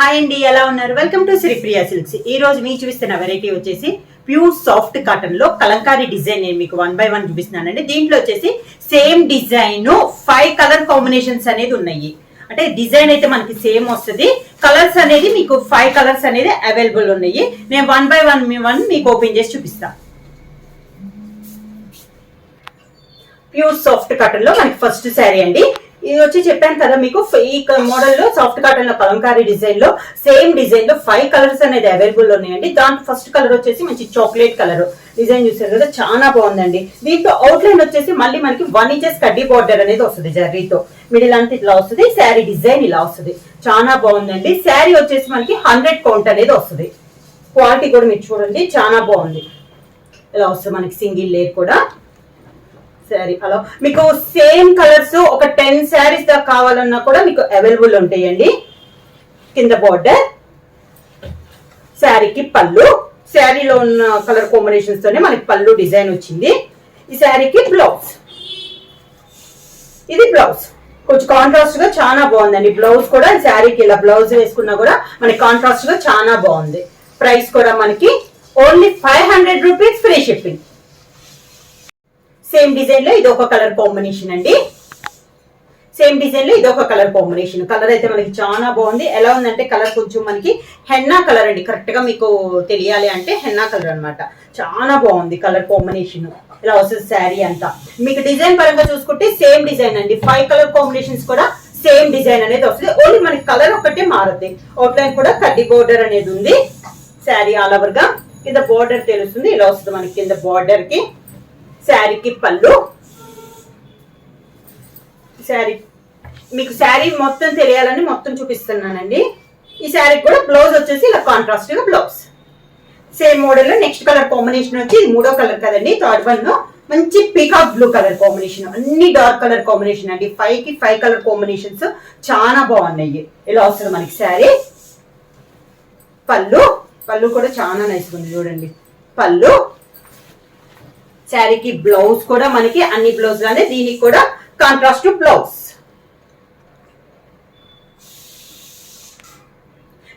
Hi అండి, ఎలా ఉన్నారు? Welcome to Sripriya silks. ఈ రోజు మీకు చూపిస్తున్న వెరైటీ వచ్చేసి ప్యూర్ సాఫ్ట్ కాటన్ లో కలంకారీ డిజైన్ నేను మీకు 1 by 1 చూపిస్తున్నానండి. దీంట్లో వచ్చేసి సేమ్ డిజైన్ 5 కలర్ కాంబినేషన్స్ అనేది ఉన్నాయి. అంటే డిజైన్ అయితే మనకి సేమ్ వస్తుంది, కలర్స్ అనేది మీకు 5 కలర్స్ అనేది అవైలబుల్ ఉన్నాయి. నేను 1 by 1 మీకు ఓపెన్ చేసి చూపిస్తాను. ప్యూర్ సాఫ్ట్ కాటన్ లో మనకి ఫస్ట్ శారీ అండి. ఇది వచ్చి చెప్పాను కదా మీకు, ఈ మోడల్ లో సాఫ్ట్ కాటన్ లో కలంకారీ డిజైన్ లో సేమ్ డిజైన్ లో 5 కలర్స్ అనేది అవైలబుల్ ఉన్నాయండి. దాంట్లో ఫస్ట్ కలర్ వచ్చేసి మంచి చాక్లెట్ కలర్ డిజైన్ చూసారు కదా, చాలా బాగుందండి. దీంట్లో అవుట్ లైన్ వచ్చేసి మళ్ళీ మనకి 1 ఇంచెస్ కడ్డీ బార్డర్ అనేది వస్తుంది జర్రీతో. మిడిల్ అంతా ఇట్లా వస్తుంది, శారీ డిజైన్ ఇలా వస్తుంది, చాలా బాగుందండి. శారీ వచ్చేసి మనకి 100 కౌంట్ అనేది వస్తుంది. క్వాలిటీ కూడా మీరు చూడండి, చాలా బాగుంది. ఇలా వస్తుంది మనకి సింగిల్ లేయర్ కూడా శారీ. అలా మీకు సేమ్ కలర్స్ ఒక 10 శారీస్ దాకా కావాలన్నా కూడా మీకు అవైలబుల్ ఉంటాయండి. కింద బార్డర్, శారీకి పళ్ళు, శారీలో ఉన్న కలర్ కాంబినేషన్స్ తోనే మనకి పళ్ళు డిజైన్ వచ్చింది. ఈ శారీకి బ్లౌజ్, ఇది బ్లౌజ్ కొంచెం కాంట్రాస్ట్ గా చాలా బాగుందండి. బ్లౌజ్ కూడా శారీకి ఇలా బ్లౌజ్ వేసుకున్నా కూడా మనకి కాంట్రాస్ట్ గా చాలా బాగుంది. ప్రైస్ కూడా మనకి only 500 rupees, free shipping. Same design లో ఇది ఒక కలర్ కాంబినేషన్ అండి. సేమ్ డిజైన్ లో ఇది ఒక కలర్ కాంబినేషన్. కలర్ అయితే మనకి చాలా బాగుంది. ఎలా ఉందంటే కలర్ కొంచెం మనకి హెన్నా కలర్ అండి. కరెక్ట్ గా మీకు తెలియాలి అంటే హెన్నా కలర్ అన్నమాట. చాలా బాగుంది కలర్ కాంబినేషన్. ఇలా వస్తుంది శారీ అంతా. మీకు డిజైన్ పరంగా చూసుకుంటే సేమ్ డిజైన్ అండి. 5 కలర్ కాంబినేషన్స్ కూడా సేమ్ డిజైన్ అనేది వస్తుంది. ఓన్లీ మనకి కలర్ ఒకటే మారుద్ది. అవుట్ లైన్ కూడా కడ్డీ బోర్డర్ అనేది ఉంది. శారీ ఆల్ ఓవర్ గా కింద బోర్డర్ తెలుస్తుంది. ఇలా వస్తుంది మనకి కింద బోర్డర్ కి. శారీకి పళ్ళు, శారీ మీకు శారీ మొత్తం తెలియాలని మొత్తం చూపిస్తున్నానండి. ఈ శారీకి కూడా బ్లౌజ్ వచ్చేసి ఇలా కాంట్రాస్ట్ గా బ్లౌజ్. సేమ్ మోడల్ లో నెక్స్ట్ కలర్ కాంబినేషన్ వచ్చి ఇది 3వ కలర్ కదండి. థర్డ్ వన్ లో మంచి పీకాక్ బ్లూ కలర్ కాంబినేషన్. అన్ని డార్క్ కలర్ కాంబినేషన్ అండి. 5 కలర్ కాంబినేషన్స్ చాలా బాగున్నాయి. ఇలా వస్తుంది మనకి శారీ. పళ్ళు కూడా చాలా నైస్ ఉంది చూడండి. పళ్ళు, శారీకి బ్లౌజ్ కూడా మనకి అన్ని బ్లౌజ్ లానే దీనికి కూడా కాంట్రాస్ట్ బ్లౌజ్.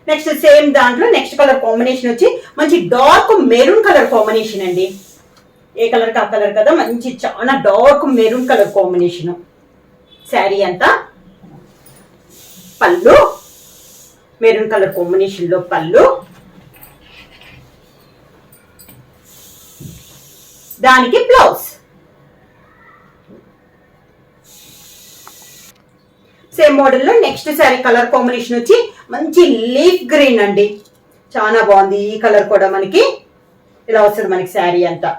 నెక్స్ట్ సేమ్ దాంట్లో నెక్స్ట్ కలర్ కాంబినేషన్ వచ్చి మంచి డార్క్ మెరూన్ కలర్ కాంబినేషన్ అండి. ఏ కలర్ కా కలర్ కదా, మంచి చాలా dark maroon colour combination. Sari అంతా పళ్ళు, మెరూన్ కలర్ కాంబినేషన్ లో పళ్ళు, దానికి బ్లౌజ్. సేమ్ మోడల్ లో నెక్స్ట్ శారీ కలర్ కాంబినేషన్ వచ్చి మంచి లీఫ్ గ్రీన్ అండి. చాలా బాగుంది. ఈ కలర్ కూడా మనకి ఇలా వస్తుంది మనకి శారీ అంతా.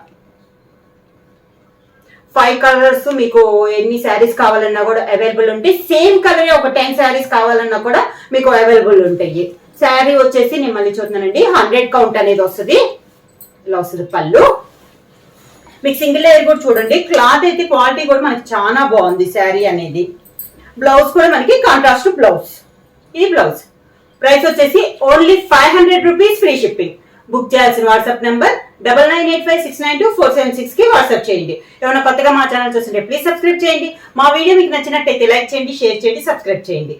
5 కలర్స్ మీకు ఎన్ని శారీస్ కావాలన్నా కూడా అవైలబుల్ ఉంటాయి. సేమ్ కలర్ ఒక 10 శారీస్ కావాలన్నా కూడా మీకు అవైలబుల్ ఉంటాయి. శారీ వచ్చేసి నేను మళ్ళీ చూస్తున్నానండి, 100 కౌంట్ అనేది వస్తుంది. ఇలా వస్తుంది పళ్ళు. మీకు సింగిల్ లేయర్ కూడా చూడండి, క్లాత్ అయితే క్వాలిటీ కూడా మనకి చాలా బాగుంది. శారీ అనేది బ్లౌజ్ కూడా మనకి కాంట్రాస్ట్ బ్లౌజ్. ఇది బ్లౌజ్. ప్రైస్ వచ్చేసి only 500 rupees, free shipping. Book చేయాల్సిన వాట్సాప్ నెంబర్ 9985692476 కి వాట్సాప్ చేయండి. ఏమైనా కొత్తగా మా ఛానల్ చూస్తుంటే ప్లీజ్ సబ్స్క్రైబ్ చేయండి. మా వీడియో మీకు నచ్చినట్టయితే లైక్ చేయండి, షేర్ చేయండి, సబ్స్క్రైబ్ చేయండి.